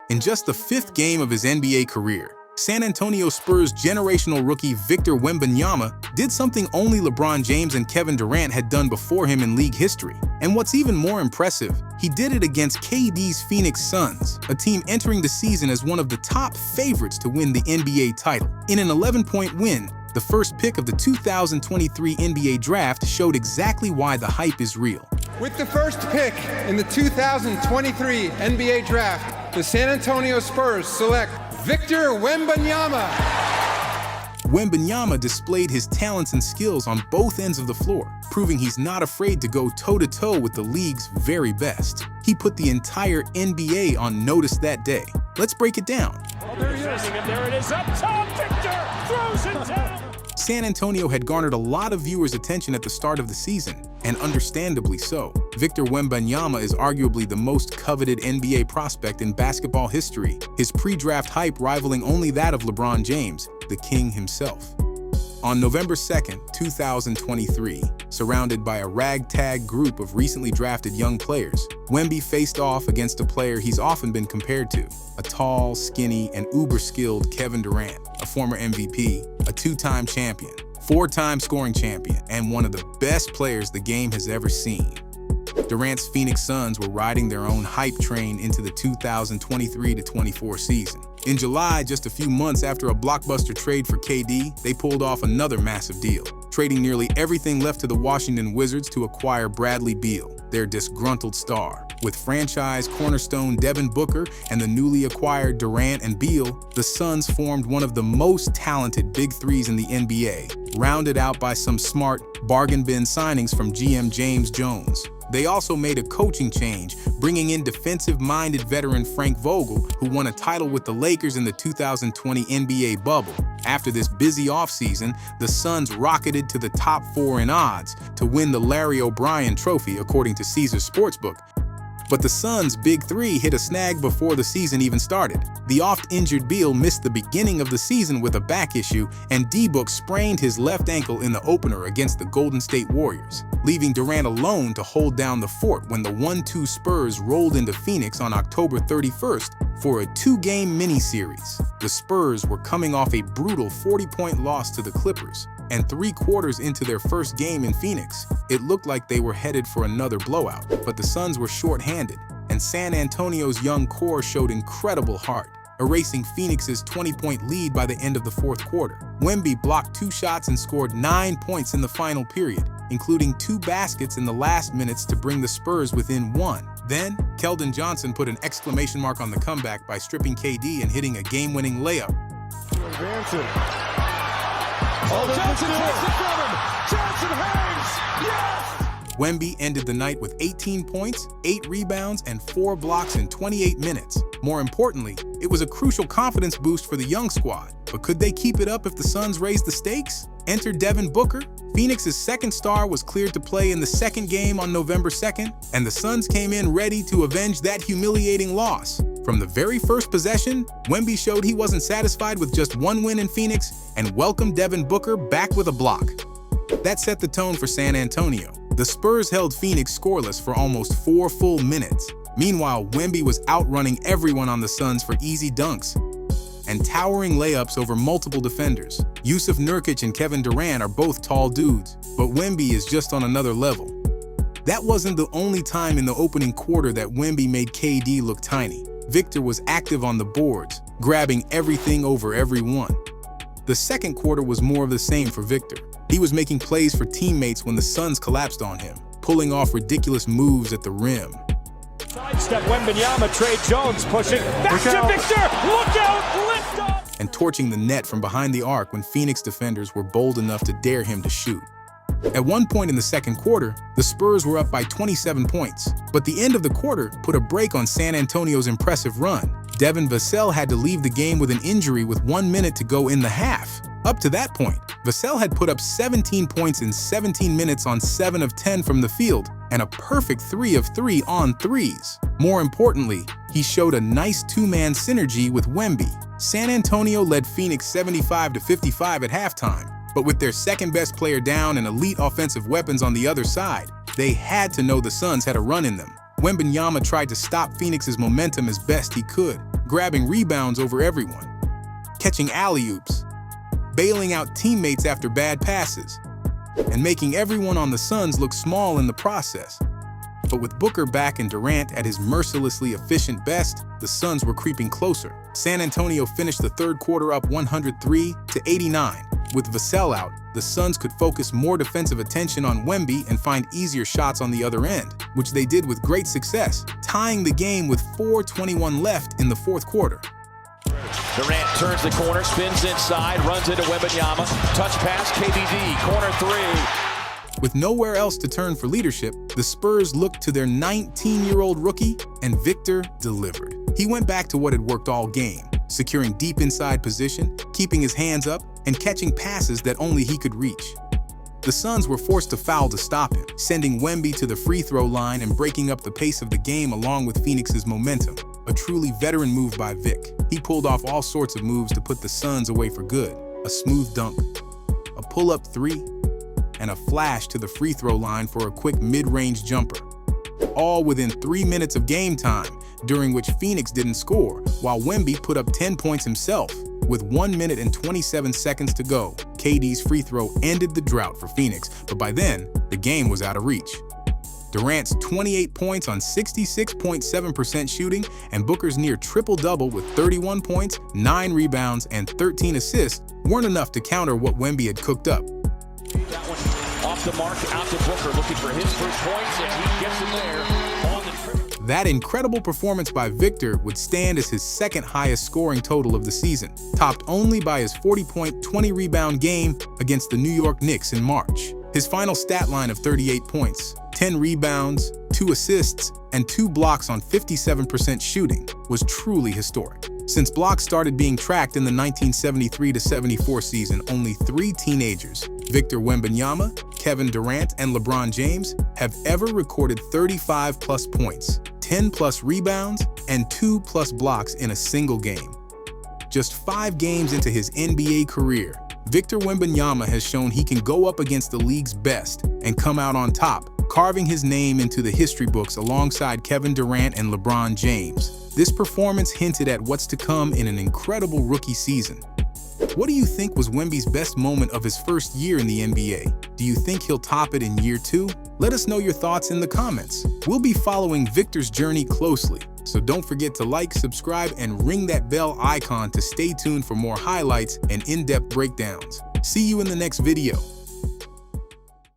In just the fifth game of his NBA career, San Antonio Spurs generational rookie Victor Wembanyama did something only LeBron James and Kevin Durant had done before him in league history. And what's even more impressive, he did it against KD's Phoenix Suns, a team entering the season as one of the top favorites to win the NBA title. In an 11-point win, the first pick of the 2023 NBA draft showed exactly why the hype is real. With the first pick in the 2023 NBA draft, the San Antonio Spurs select Victor Wembanyama. Wembanyama displayed his talents and skills on both ends of the floor, proving he's not afraid to go toe-to-toe with the league's very best. He put the entire NBA on notice that day. Let's break it down. Oh, there he is. And there it is up top. Victor throws it down. San Antonio had garnered a lot of viewers' attention at the start of the season, and understandably so. Victor Wembanyama is arguably the most coveted NBA prospect in basketball history, his pre-draft hype rivaling only that of LeBron James, the king himself. On November 2nd, 2023, surrounded by a ragtag group of recently drafted young players, Wemby faced off against a player he's often been compared to, a tall, skinny, and uber-skilled Kevin Durant, a former MVP, a two-time champion, four-time scoring champion, and one of the best players the game has ever seen. Durant's Phoenix Suns were riding their own hype train into the 2023-24 season. In July, just a few months after a blockbuster trade for KD, they pulled off another massive deal, trading nearly everything left to the Washington Wizards to acquire Bradley Beal, their disgruntled star. With franchise cornerstone Devin Booker and the newly acquired Durant and Beal, the Suns formed one of the most talented big threes in the NBA, rounded out by some smart bargain bin signings from GM James Jones. They also made a coaching change, bringing in defensive-minded veteran Frank Vogel, who won a title with the Lakers in the 2020 NBA bubble. After this busy offseason, the Suns rocketed to the top 4 in odds to win the Larry O'Brien Trophy, according to Caesars Sportsbook. But the Suns' big three hit a snag before the season even started. The oft-injured Beal missed the beginning of the season with a back issue, and D-Book sprained his left ankle in the opener against the Golden State Warriors, leaving Durant alone to hold down the fort when the 1-2 Spurs rolled into Phoenix on October 31st for a 2-game mini-series. The Spurs were coming off a brutal 40-point loss to the Clippers, and 3 quarters into their first game in Phoenix, it looked like they were headed for another blowout. But the Suns were short-handed, and San Antonio's young core showed incredible heart, erasing Phoenix's 20-point lead by the end of the fourth quarter. Wemby blocked 2 shots and scored 9 points in the final period, including 2 baskets in the last minutes to bring the Spurs within 1. Then, Keldon Johnson put an exclamation mark on the comeback by stripping KD and hitting a game-winning layup. Johnson takes it from him. Johnson hangs. Yes! Wemby ended the night with 18 points, 8 rebounds, and 4 blocks in 28 minutes. More importantly, it was a crucial confidence boost for the young squad. But could they keep it up if the Suns raised the stakes? Enter Devin Booker. Phoenix's second star was cleared to play in the second game on November 2nd, and the Suns came in ready to avenge that humiliating loss. From the very first possession, Wemby showed he wasn't satisfied with just 1 win in Phoenix and welcomed Devin Booker back with a block. That set the tone for San Antonio. The Spurs held Phoenix scoreless for almost 4 full minutes. Meanwhile, Wemby was outrunning everyone on the Suns for easy dunks and towering layups over multiple defenders. Jusuf Nurkic and Kevin Durant are both tall dudes, but Wemby is just on another level. That wasn't the only time in the opening quarter that Wemby made KD look tiny. Victor was active on the boards, grabbing everything over everyone. The second quarter was more of the same for Victor. He was making plays for teammates when the Suns collapsed on him, pulling off ridiculous moves at the rim. Sidestep Wembanyama, Trey Jones pushing. Back to Victor! Look out! Lift off! And torching the net from behind the arc when Phoenix defenders were bold enough to dare him to shoot. At one point in the second quarter, the Spurs were up by 27 points, but the end of the quarter put a break on San Antonio's impressive run. Devin Vassell had to leave the game with an injury with 1 minute to go in the half. Up to that point, Vassell had put up 17 points in 17 minutes on 7 of 10 from the field and a perfect 3 of 3 on threes. More importantly, he showed a nice 2-man synergy with Wemby. San Antonio led Phoenix 75-55 at halftime, but with their second-best player down and elite offensive weapons on the other side, they had to know the Suns had a run in them. Wembanyama tried to stop Phoenix's momentum as best he could, grabbing rebounds over everyone, catching alley-oops, bailing out teammates after bad passes, and making everyone on the Suns look small in the process. But with Booker back and Durant at his mercilessly efficient best, the Suns were creeping closer. San Antonio finished the third quarter up 103-89. With Vassell out, the Suns could focus more defensive attention on Wemby and find easier shots on the other end, which they did with great success, tying the game with 4:21 left in the fourth quarter. Durant turns the corner, spins inside, runs into Wembanyama. Touch pass, KBD, corner three. With nowhere else to turn for leadership, the Spurs looked to their 19-year-old rookie, and Victor delivered. He went back to what had worked all game, securing deep inside position, keeping his hands up, and catching passes that only he could reach. The Suns were forced to foul to stop him, sending Wemby to the free throw line and breaking up the pace of the game along with Phoenix's momentum. A truly veteran move by Vic. He pulled off all sorts of moves to put the Suns away for good. A smooth dunk, a pull-up three, and a flash to the free throw line for a quick mid-range jumper. All within 3 minutes of game time, during which Phoenix didn't score, while Wemby put up 10 points himself. With 1 minute and 27 seconds to go, KD's free throw ended the drought for Phoenix, but by then, the game was out of reach. Durant's 28 points on 66.7% shooting and Booker's near triple-double with 31 points, 9 rebounds, and 13 assists weren't enough to counter what Wemby had cooked up. That one off the mark, out to Booker, looking for his first points, and he gets it there on the trip. That incredible performance by Victor would stand as his second highest scoring total of the season, topped only by his 40-point, 20-rebound game against the New York Knicks in March. His final stat line of 38 points, 10 rebounds, 2 assists, and 2 blocks on 57% shooting was truly historic. Since blocks started being tracked in the 1973-74 season, only 3 teenagers, Victor Wembanyama, Kevin Durant, and LeBron James, have ever recorded 35-plus points, 10-plus rebounds, and 2-plus blocks in a single game. Just 5 games into his NBA career, Victor Wembanyama has shown he can go up against the league's best and come out on top, carving his name into the history books alongside Kevin Durant and LeBron James. This performance hinted at what's to come in an incredible rookie season. What do you think was Wemby's best moment of his first year in the NBA? Do you think he'll top it in year 2? Let us know your thoughts in the comments. We'll be following Victor's journey closely, so don't forget to like, subscribe, and ring that bell icon to stay tuned for more highlights and in-depth breakdowns. See you in the next video.